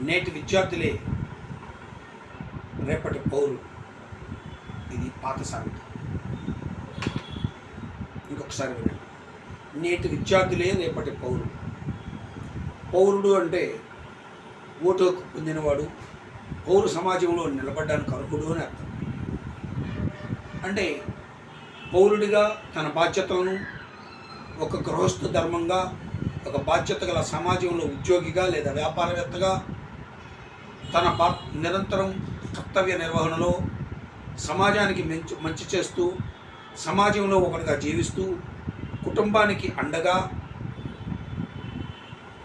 నేటి విద్యార్థులే రేపటి పౌరులు. ఇది పాత సామెత. ఇంకొకసారి వినండి. నేటి విద్యార్థులే రేపటి పౌరులు. పౌరుడు అంటే ఓటు హక్కు పొందినవాడు, పౌర సమాజంలో నిలబడడానికి అర్హుడు అని అర్థం. అంటే పౌరుడిగా తన బాధ్యతలను ఒక గృహస్థ ధర్మంగా, ఒక బాధ్యత గల సమాజంలో ఉద్యోగిగా లేదా వ్యాపారవేత్తగా తన నిరంతరం కర్తవ్య నిర్వహణలో సమాజానికి మంచి చేస్తూ, సమాజంలో ఒకటిగా జీవిస్తూ, కుటుంబానికి అండగా,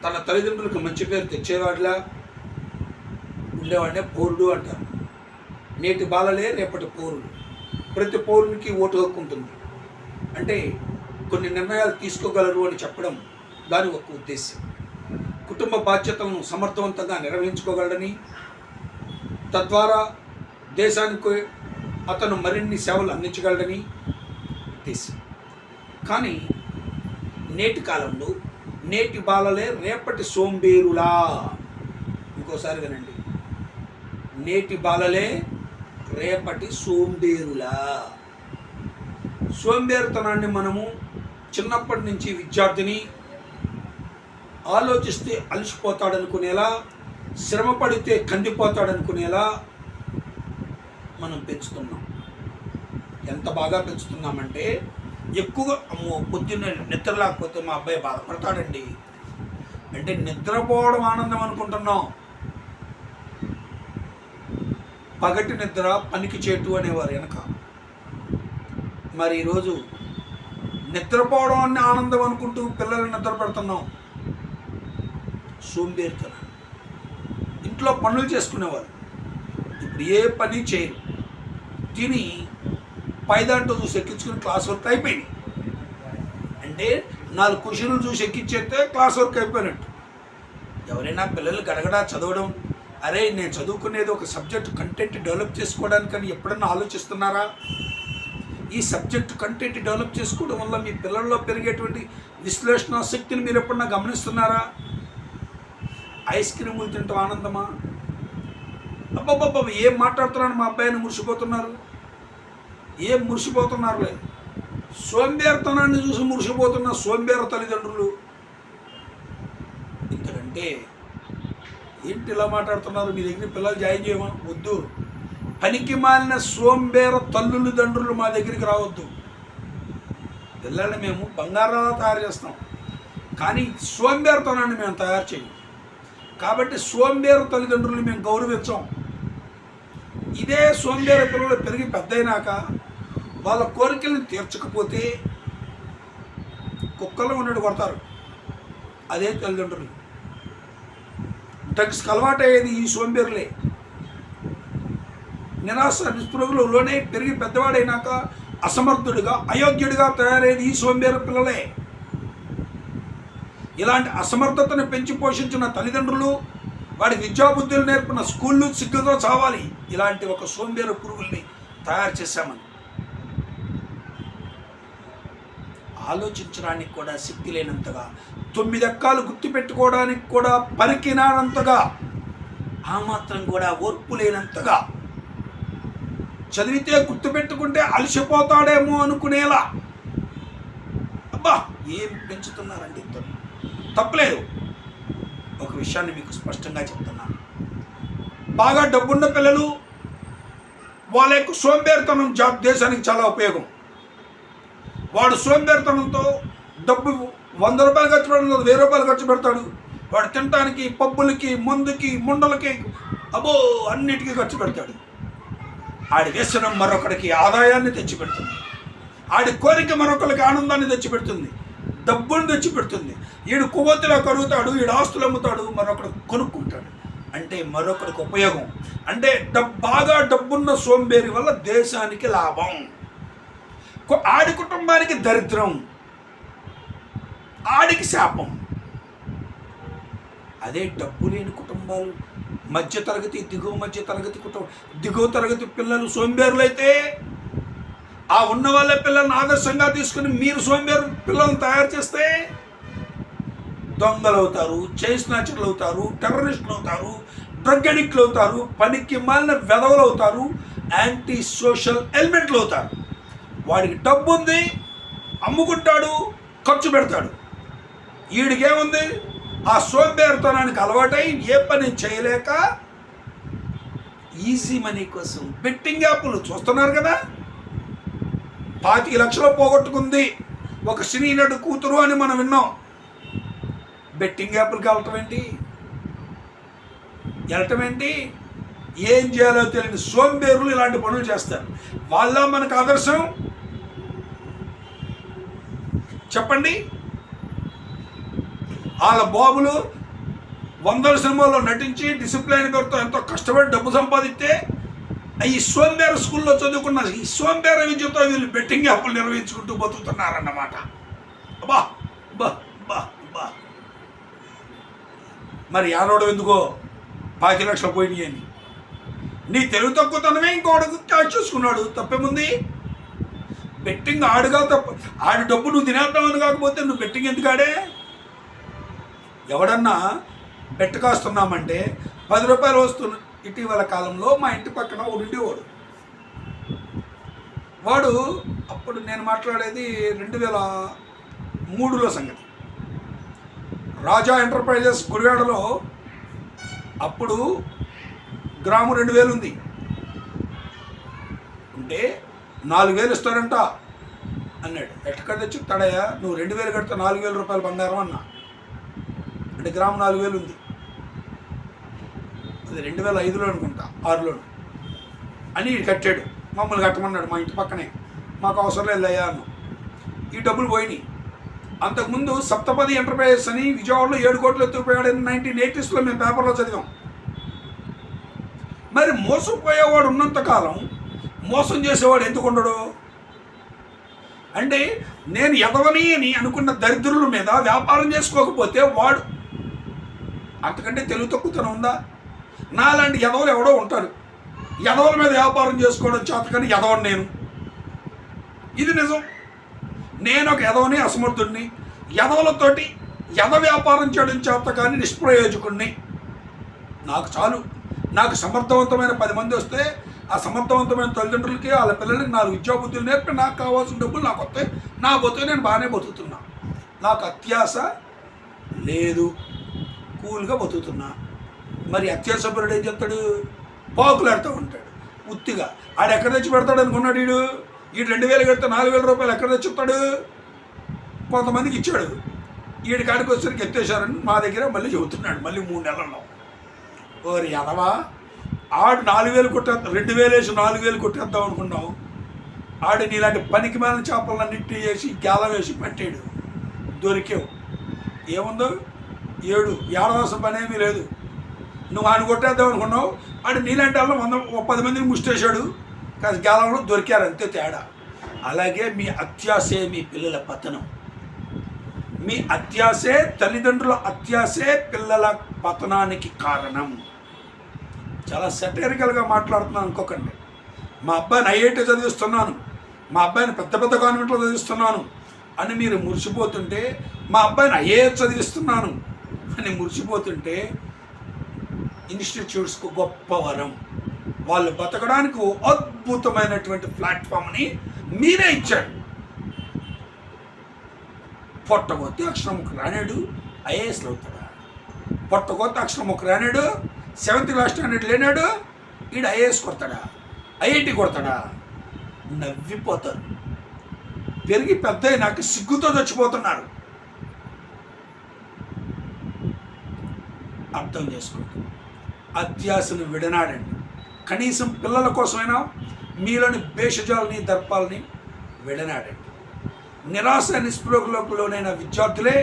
తన తల్లిదండ్రులకు మంచి పేరు తెచ్చేవాడిలా ఉండేవాడినే పౌరుడు అంటారు. నేటి బాలలే రేపటి పౌరులు. ప్రతి పౌరునికి ఓటు హక్కు ఉంటుంది. అంటే కొన్ని నిర్ణయాలు తీసుకోగలరు అని చెప్పడం దాని ఒక ఉద్దేశం. కుటుంబ బాధ్యతలను సమర్థవంతంగా నిర్వహించుకోగలడని, తద్వారా దేశానికి అతను మరిన్ని సేవలు అందించగలడని ఉద్దేశం. కానీ నేటి కాలంలో నేటి బాలలే రేపటి సోంబేరులా. ఇంకోసారి వినండి. నేటి బాలలే రేపటి సోంబేరులా. సోంబేరుతనాన్ని మనము చిన్నప్పటి నుంచి విద్యార్థిని ఆలోచిస్తే అలసిపోతాడనుకునేలా, శ్రమ పడితే కందిపోతాడనుకునేలా మనం పెంచుతున్నాం. ఎంత బాగా పెంచుతున్నామంటే, ఎక్కువగా పొద్దున్న నిద్ర లేకపోతే మా అబ్బాయి బాధపడతాడండి అంటే నిద్రపోవడం ఆనందం అనుకుంటున్నాం. పగటి నిద్ర పనికి చేటు అనేవారు వెనక. మరి ఈరోజు నిద్రపోవడం అనే ఆనందం అనుకుంటూ పిల్లల్ని నిద్ర పెడుతున్నాం. సోంబేరితనం. ఇంట్లో పనులు చేసుకునేవారు ఇప్పుడు ఏ పని చేయరు. తిని పైదాంట్లో చూసి ఎక్కించుకుని క్లాస్ వర్క్ అయిపోయింది. అంటే 4 క్వశ్చన్లు చూసి ఎక్కించేస్తే క్లాస్ వర్క్ అయిపోయినట్టు. ఎవరైనా పిల్లలు గడగడా చదవడం, అరే నేను చదువుకునేది ఒక సబ్జెక్ట్ కంటెంట్ డెవలప్ చేసుకోవడానికని ఎప్పుడన్నా ఆలోచిస్తున్నారా? ఈ సబ్జెక్ట్ కంటెంట్ డెవలప్ చేసుకోవడం వల్ల మీ పిల్లల్లో పెరిగేటువంటి విశ్లేషణ శక్తిని మీరు ఎప్పుడన్నా గమనిస్తున్నారా? ఐస్ క్రీములు తింటాం ఆనందమా? అబ్బాబ్బాబ్బా ఏం మాట్లాడుతున్నాను, మా అబ్బాయిని మురిసిపోతున్నారు. ఏం మురిసిపోతున్నారులే. సోంబేరితనాన్ని చూసి మురిసిపోతున్న సోంబేర తల్లిదండ్రులు. ఇంతకంటే ఏంటి ఇలా మాట్లాడుతున్నారు? మీ దగ్గర పిల్లలు జాయిన్ చేయమా? వద్దు. పనికి మాలిన సోంబేర తల్లుదండ్రులు మా దగ్గరికి రావద్దు. పిల్లల్ని మేము బంగారాలా తయారు చేస్తాం, కానీ సోంబేరతనాన్ని మేము తయారు చేయం. కాబట్టి సోంబేర తల్లిదండ్రులు మేము గౌరవించాం. ఇదే సోంబేర పిల్లలు పెరిగి పెద్దయినాక వాళ్ళ కోరికలను తీర్చకపోతే కుక్కలు ఉన్నట్టు కొడతారు. అదే తల్లిదండ్రులు. డ్రగ్స్కి అలవాటయ్యేది ఈ సోంబేరులే. నిరాశ నిస్పృహలోనే పెరిగి పెద్దవాడైనాక అసమర్థుడిగా, అయోగ్యుడిగా తయారయ్యేది ఈ సోంబేరు పిల్లలే. ఇలాంటి అసమర్థతను పెంచి పోషించిన తల్లిదండ్రులు, వాడి విద్యాబుద్ధులు నేర్పిన స్కూళ్ళు సిగ్గుతో చావాలి. ఇలాంటి ఒక సోంబేరు పురుగుల్ని తయారు చేశామని. ఆలోచించడానికి కూడా శక్తి లేనంతగా, 9 అక్కాలు గుర్తుపెట్టుకోవడానికి కూడా పరికినానంతగా, ఆ మాత్రం కూడా ఓర్పు లేనంతగా, చదివితే గుర్తుపెట్టుకుంటే అలసిపోతాడేమో అనుకునేలా అబ్బా ఏం పెంచుతున్నారండి ఇద్దరు. తప్పలేదు. ఒక విషయాన్ని మీకు స్పష్టంగా చెప్తున్నాను. బాగా డబ్బున్న పిల్లలు, వాళ్ళ యొక్క సోంబేరితనం దేశానికి చాలా ఉపయోగం. వాడు సోంబేరితనంతో డబ్బు 100 రూపాయలు ఖర్చు పెడతాడు, 1000 రూపాయలు ఖర్చు పెడతాడు. వాడు తినడానికి, పబ్బులకి, మందుకి, ముండలకి, అబ్బో అన్నిటికీ ఖర్చు పెడతాడు. ఆడి వ్యసనం మరొకడికి ఆదాయాన్ని తెచ్చిపెడుతుంది. ఆడి కోరిక మరొకరికి ఆనందాన్ని తెచ్చిపెడుతుంది, డబ్బును తెచ్చిపెడుతుంది. ఈడు కొవ్వొత్తిలా కరుగుతాడు, ఈడు ఆస్తులు అమ్ముతాడు, మరొకడు కొనుక్కుంటాడు. అంటే మరొకరికి ఉపయోగం. అంటే బాగా డబ్బున్న సోంబేరి వల్ల దేశానికి లాభం, ఆడి కుటుంబానికి దరిద్రం, ఆడికి శాపం. అదే డబ్బు లేని కుటుంబాలు, మధ్యతరగతి, దిగువ మధ్య తరగతి కుటుంబం, దిగువ తరగతి పిల్లలు సోంబేరులైతే, ఆ ఉన్న వాళ్ళ పిల్లల్ని ఆదర్శంగా తీసుకుని మీరు సోంబేరు పిల్లల్ని తయారు చేస్తే దొంగలు అవుతారు, చైన్ స్నాచర్లు అవుతారు, టెర్రరిస్టులు అవుతారు, డ్రగ్ అడిక్ట్లు అవుతారు, పనికి మాలిన వెధవలు అవుతారు, యాంటీ సోషల్ ఎలిమెంట్లు అవుతారు. వాడికి డబ్బు ఉంది, అమ్ముకుంటాడు, ఖర్చు పెడతాడు. వీడికేముంది, ఆ సోంబేరితనానికి అలవాటై ఏ పని చేయలేక ఈజీ మనీ కోసం బెట్టింగ్ యాప్లు చూస్తున్నారు కదా. 25 లక్షలు పోగొట్టుకుంది ఒక సినీ నటు కూతురు అని మనం విన్నాం. బెట్టింగ్ యాప్లకి వెళ్ళటం ఏంటి? ఏం చేయాలో తెలియని సోంబేరులు ఇలాంటి పనులు చేస్తారు. వాళ్ళ మనకు ఆదర్శం చెప్పండి. వాళ్ళ బాబులు 100 సినిమాల్లో నటించి డిసిప్లైన్ పేరుతో ఎంతో కష్టపడి డబ్బు సంపాదిస్తే ఈ సోంబేర స్కూల్లో చదువుకున్న ఈ సోంబేర విద్యతో వీళ్ళు బెట్టింగ్ యాప్లు నిర్వహించుకుంటూ బతుకుతున్నారన్నమాట. అబ్బా బా బా బా మరి ఆడవడం ఎందుకో 25 లక్షలు పోయినాయి అని. నీ తెలుగు తక్కువతనమే ఇంకోటి క్యాచ్ చేసుకున్నాడు, తప్పేముంది? బెట్టింగ్ ఆడుగా తప్ప, ఆడి డబ్బు నువ్వు తినేద్దామని కాకపోతే నువ్వు బెట్టింగ్ ఎందుకు ఆడే? ఎవడన్నా బెట్టు కాస్తున్నామంటే 10 రూపాయలు వస్తున్న. ఇటీవల కాలంలో మా ఇంటి పక్కన ఉండేవాడు. వాడు అప్పుడు నేను మాట్లాడేది 2003లో సంగతి. రాజా ఎంటర్ప్రైజెస్ గుడివాడలో అప్పుడు గ్రాము 2000 ఉంది. ఉంటే 4000 ఇస్తారంట అన్నాడు. ఎక్కడ తెచ్చి తడయా నువ్వు 2000 కడితే 4000 రూపాయలు బంగారం అన్నా. అంటే గ్రాము 4000 ఉంది. అది 2005లో అనుకుంటా, 6లో అని కట్టాడు. మమ్మల్ని కట్టమన్నాడు. మా ఇంటి పక్కనే, మాకు అవసరం లేదు అయ్యా అన్నాం. ఈ డబ్బులు పోయినాయి. అంతకుముందు సప్తపది ఎంటర్ప్రైజెస్ అని విజయవాడలో 7 కోట్లు ఎత్తుకుపోయాడు 1980స్లో మేము పేపర్లో చదివాం. మరి మోసపోయేవాడు ఉన్నంతకాలం మోసం చేసేవాడు ఎందుకు ఉండడు? అంటే నేను ఎదవని అని అనుకున్న దరిద్రుల మీద వ్యాపారం చేసుకోకపోతే వాడు అంతకంటే తెలుగు తక్కువతనం ఉందా? నాలాంటి ఎదవలు ఎవడో ఉంటారు. ఎదవల మీద వ్యాపారం చేసుకోవడం చేతకని ఎదవని నేను. ఇది నిజం. నేను ఒక ఎదవని, అసమర్థుడిని. ఎదవలతోటి వ్యాపారం చేయడం చేత కానీ నిష్ప్రయోజకుడిని. నాకు చాలు. నాకు సమర్థవంతమైన 10 మంది వస్తే ఆ సమర్థవంతమైన తల్లిదండ్రులకి వాళ్ళ పిల్లలకి 4 విద్యాబుద్ధులు నేర్పి నాకు కావాల్సిన డబ్బులు నాకు వస్తాయి. నా బతుకు నేను బాగానే బతుకుతున్నా. నాకు అత్యాశ లేదు, కూల్గా బతుకుతున్నా. మరి అత్యాశపరుడు ఏం చెప్తాడు? పాకులాడుతూ ఉంటాడు ఉత్తిగా. ఆడు ఎక్కడ తెచ్చి పెడతాడు అనుకున్నాడు వీడు? 2000 కడితే 4000 రూపాయలు ఎక్కడ తెచ్చి చెప్తాడు? కొంతమందికి ఇచ్చాడు. వీడి కాడికి వచ్చేసరికి ఎత్తేసారని మా దగ్గర మళ్ళీ చెబుతున్నాడు. మళ్ళీ 3 నెలల్లో ఓరి ఎదవా, ఆడు 4000 కొట్టేద్దాం, 2000 వేసి 4000 కొట్టేద్దాం అనుకున్నావు. ఆడు నీలాంటి పనికి మాలిన చేపలన్నింటినీ వేసి గేలం వేసి పట్టాడు. దొరికావు. ఏముందో ఏడవాల్సిన పని ఏమీ లేదు. నువ్వు ఆయన కొట్టేద్దాం అనుకున్నావు. ఆడు నీలాంటి వాళ్ళు 10 మందిని ముష్టేశాడు. కాస్త గేలంలో దొరికారు, అంతే తేడా. అలాగే మీ అత్యాశే మీ పిల్లల పతనం. మీ అత్యాశే, తల్లిదండ్రుల అత్యాశే పిల్లల పతనానికి కారణం. చాలా సెటరికల్గా మాట్లాడుతున్నాను అనుకోకండి. మా అబ్బాయిని ఐఐటీ చదివిస్తున్నాను, మా అబ్బాయిని పెద్ద పెద్ద కాన్వెంట్లో చదివిస్తున్నాను అని మీరు మురిసిపోతుంటే, మా అబ్బాయిని ఐఏఎస్ చదివిస్తున్నాను అని మురిసిపోతుంటే, ఇన్స్టిట్యూట్స్కు గొప్ప వరం. వాళ్ళు బతకడానికి అద్భుతమైనటువంటి ప్లాట్ఫామ్ని మీరే ఇచ్చాడు. పొట్టగొత్తి అక్షరముఖ రానాడు ఐఏఎస్లో అవుతాడా? పొట్టగొత్తి అక్షరముఖ రానాడు 7th క్లాస్ స్టాండర్డ్ లేనాడు వీడు ఐఏఎస్ కొడతాడా? ఐఐటి కొడతాడా? నవ్విపోతారు. పెరిగి పెద్ద నాకు సిగ్గుతో చచ్చిపోతున్నారు. అర్థం చేసుకోండి. అత్యాశను విడనాడండి. కనీసం పిల్లల కోసమైనా మీలోని భేషజాలని, దర్పాలని విడనాడండి. నిరాశ నిస్పృహలకు లోనైన విద్యార్థులే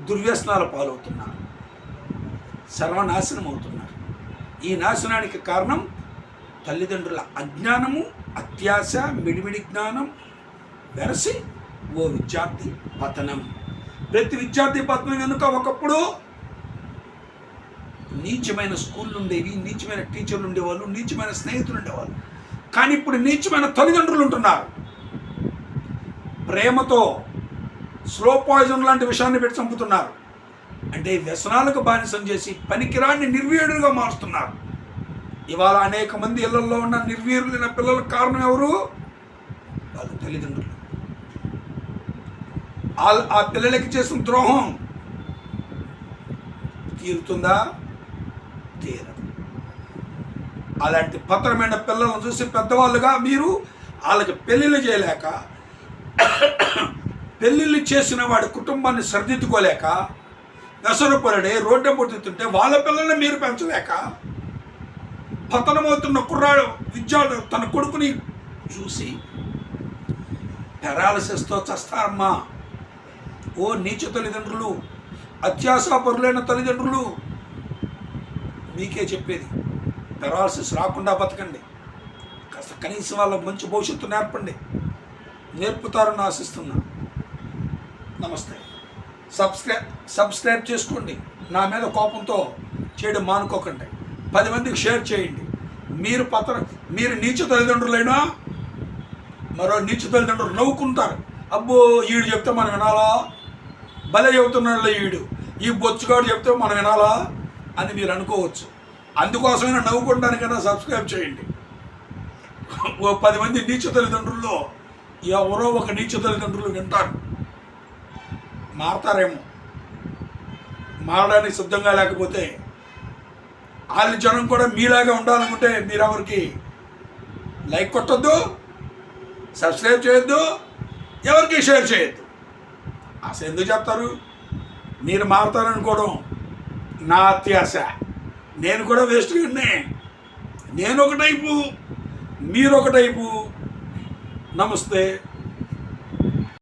దుర్వ్యసనాల పాలవుతున్నారు, సర్వనాశనం అవుతున్నారు. ఈ నాశనానికి కారణం తల్లిదండ్రుల అజ్ఞానము, అత్యాశ, మిడిమిడి జ్ఞానం వెరసి ఓ విద్యార్థి పతనం. ప్రతి విద్యార్థి పతనం వెనుక ఒకప్పుడు నీచమైన స్కూళ్ళు ఉండేవి, నీచమైన టీచర్లు ఉండేవాళ్ళు, నీచమైన స్నేహితులు ఉండేవాళ్ళు. కానీ ఇప్పుడు నీచమైన తల్లిదండ్రులు ఉంటున్నారు. ప్రేమతో స్లో పాయిజన్ లాంటి విషయాన్ని పెట్టి చంపుతున్నారు. అంటే వ్యసనాలకు బానిసం చేసి పనికిరాని నిర్వీర్యులుగా మారుస్తున్నారు. ఇవాళ అనేక మంది ఇళ్లలో ఉన్న నిర్వీర్యులైన పిల్లలకు కారణం ఎవరు? వాళ్ళ తల్లిదండ్రులు. ఆ పిల్లలకి చేసిన ద్రోహం తీరుతుందా? తీరదు. అలాంటి పతనమైన పిల్లలను చూసి పెద్దవాళ్ళుగా మీరు వాళ్ళకి పెళ్ళిళ్ళు చేయలేక, పెళ్ళిళ్ళు చేసిన వాడి కుటుంబాన్ని సరిదిద్దుకోలేక, వ్యసనపరుడే రోడ్డు పొడుతుంటే వాళ్ళ పిల్లల్ని మీరు పెంచలేక, పతనమవుతున్న కుర్రాడు విద్యార్థి తన కొడుకుని చూసి పెరాలసిస్తో చస్తారమ్మా. ఓ నీచ తల్లిదండ్రులు, అత్యాశాపరులైన తల్లిదండ్రులు, మీకే చెప్పేది, పెరాలసిస్ రాకుండా బతకండి. కాస్త కనీసం వాళ్ళ మంచి భవిష్యత్తు నేర్పుతారని ఆశిస్తున్నా. నమస్తే. సబ్స్క్రైబ్ చేసుకోండి. నా మీద కోపంతో చేయడం మానుకోకండి. 10 మందికి షేర్ చేయండి. మీరు నీచ తల్లిదండ్రులైనా మరో నీచ తల్లిదండ్రులు నవ్వుకుంటారు. అబ్బో ఈడు చెప్తే మనం వినాలా, భలే చెబుతున్నాడులే ఈడు, ఈ బొచ్చుగాడు చెప్తే మనం వినాలా అని మీరు అనుకోవచ్చు. అందుకోసమైనా నవ్వుకోవడానికైనా సబ్స్క్రైబ్ చేయండి. ఓ 10 మంది నీచ తల్లిదండ్రుల్లో ఎవరో ఒక నీచ తల్లిదండ్రులు వింటారు, మారతారేమో. మారడానికి సిద్ధంగా లేకపోతే వాళ్ళ జనం కూడా మీలాగా ఉండాలనుకుంటే మీరు ఎవరికి లైక్ కొట్టొద్దు, సబ్స్క్రైబ్ చేయొద్దు, ఎవరికి షేర్ చేయొద్దు. అసలు ఎందుకు చెప్తారు? మీరు మారుతారనుకోవడం నా అత్యాశ. నేను కూడా వేస్ట్గానే, నేను ఒక టైపు, మీరు ఒక టైపు. నమస్తే.